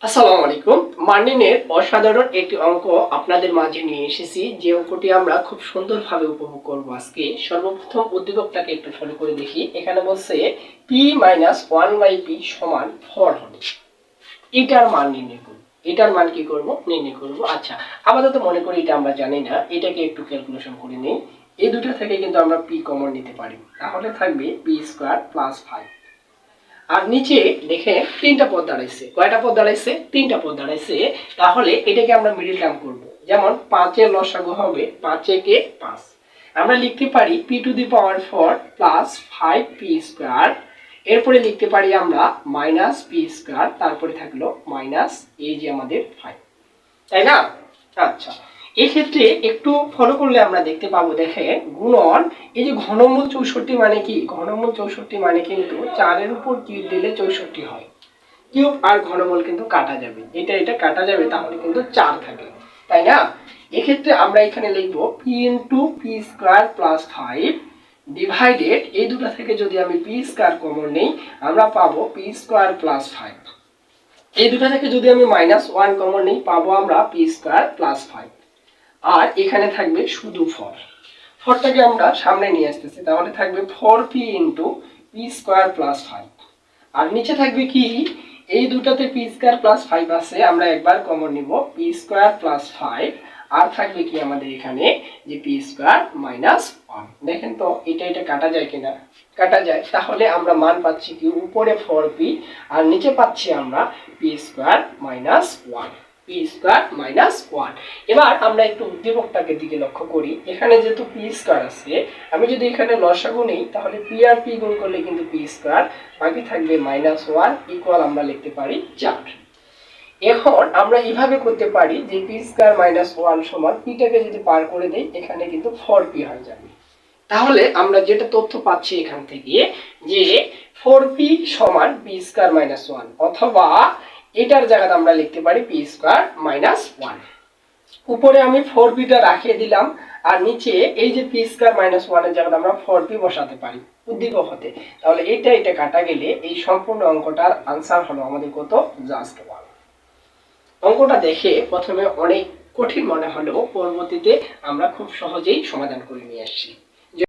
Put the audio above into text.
আসসালামু আলাইকুম। মার্নিনের অসাধারণ একটি অঙ্ক আপনাদের মাঝে নিয়ে এসেছি, যে অঙ্কটি আমরা খুব সুন্দরভাবে উপভোগ করব আজকে। সর্বপ্রথম উদ্দীপকটাকে একটু ফলো করে দেখি। এখানে বলছে P minus one by P সমান 4 হলে এটার মান নির্ণয় করব। এটার মান কি করব? নির্ণয় করব। আচ্ছা, আপাতত মনে করি এটা আমরা জানি না, এটাকে একটু ক্যালকুলেশন করে নিই। এই দুটো থেকে কিন্তু আমরা পি কমন নিতে পারি, তাহলে থাকবে পি স্কোয়ার প্লাস 5। আর নিচে দেখে তিনটা পদ দাঁড়াইছে। কয়টা পদ দাঁড়াইছে? তিনটা পদ দাঁড়াইছে। তাহলে এটাকে আমরা মিডল টার্ম করব। যেমন 5 এর লসাগু হবে 5 একে 5। আমরা লিখতে পারি P to the power 4 plus 5 P square. এরপরে লিখতে পারি আমরা মাইনাস পি স্কয়ার, তারপরে থাকলো মাইনাস এই যে আমাদের 5, তাই না? আচ্ছা, এই ক্ষেত্রে একটু ফলো করলে আমরা দেখতে পাবো, দেখেন গুণন এই যে ঘনমূল 64 মানে কি? ঘনমূল 64 মানে কিন্তু 4 এর উপর কিউব দিলে 64 হয়। কিউব আর ঘনমূল কিন্তু কাটা যাবে, এটা কাটা যাবে, তাহলে কিন্তু 4 থাকে, তাই না? এক্ষেত্রে আমরা এখানে লিখবো P into P square plus 5 divided এই দুটো থেকে যদি আমি পি স্কয়ার কমন নেই, আমরা পাবো পি স্কয়ার প্লাস 5। এই দুটো থেকে যদি আমি মাইনাস 1 কমন নেই, পাবো আমরা পি স্কয়ার প্লাস 5। আর এখানে থাকবে শুধু 4। 4টাকে আমরা সামনে নিয়ে আসতেছি, তাহলে থাকবে 4p into P square plus 5। আর নিচে থাকবে কি? এই দুটাতে পি স্কয়ার প্লাস 5 আছে, আমরা একবার কমন নিব, পি স্কয়ার প্লাস 5। আর থাকবে কি আমাদের এখানে, যে পি স্কয়ার মাইনাস 1। দেখেন তো এটা কাটা যায় কিনা? কাটা যায়। তাহলে আমরা মান পাচ্ছি কি? উপরে 4p আর নিচে পাচ্ছি আমরা P square minus 1। P square minus 1। এবার আমরা একটু উদ্দীপকটাকে দিকে লক্ষ্য করি। এখানে যেহেতু পি স্কয়ার আছে, আমি যদি এখানে লসাগু নেই, তাহলে পি আর পি গুণ করলে কিন্তু পি স্কয়ার, বাকি থাকবে মাইনাস 1 ইকুয়াল আমরা লিখতে পারি 4। এখন আমরা এইভাবে করতে পারি যে পি স্কয়ার মাইনাস 1 সমান পিটাকে যদি পার করে দেই, এখানে কিন্তু 4p হয়ে যাবে। তাহলে আমরা যেটা তথ্য পাচ্ছি এখান থেকে, যে 4p সমান পি স্কয়ার মাইনাস 1, অথবা এটার জায়গাতে আমরা লিখতে পারি পি স্কয়ার মাইনাস 1। উপরে আমি 4p টা রাখিয়ে দিলাম, আর নিচে এই যে পি স্কয়ার মাইনাস 1 এর জায়গাতে আমরা 4p বসাতে পারি উদ্দীপক হতে। তাহলে এটা কাটা গেলে এই সম্পূর্ণ অঙ্কটার আনসার হলো আমাদের কত? জাস্ট 1। অঙ্কটা দেখে প্রথমে অনেক কঠিন মনে হলেও পরবর্তীতে আমরা খুব সহজেই সমাধান করে নিয়ে আসছি।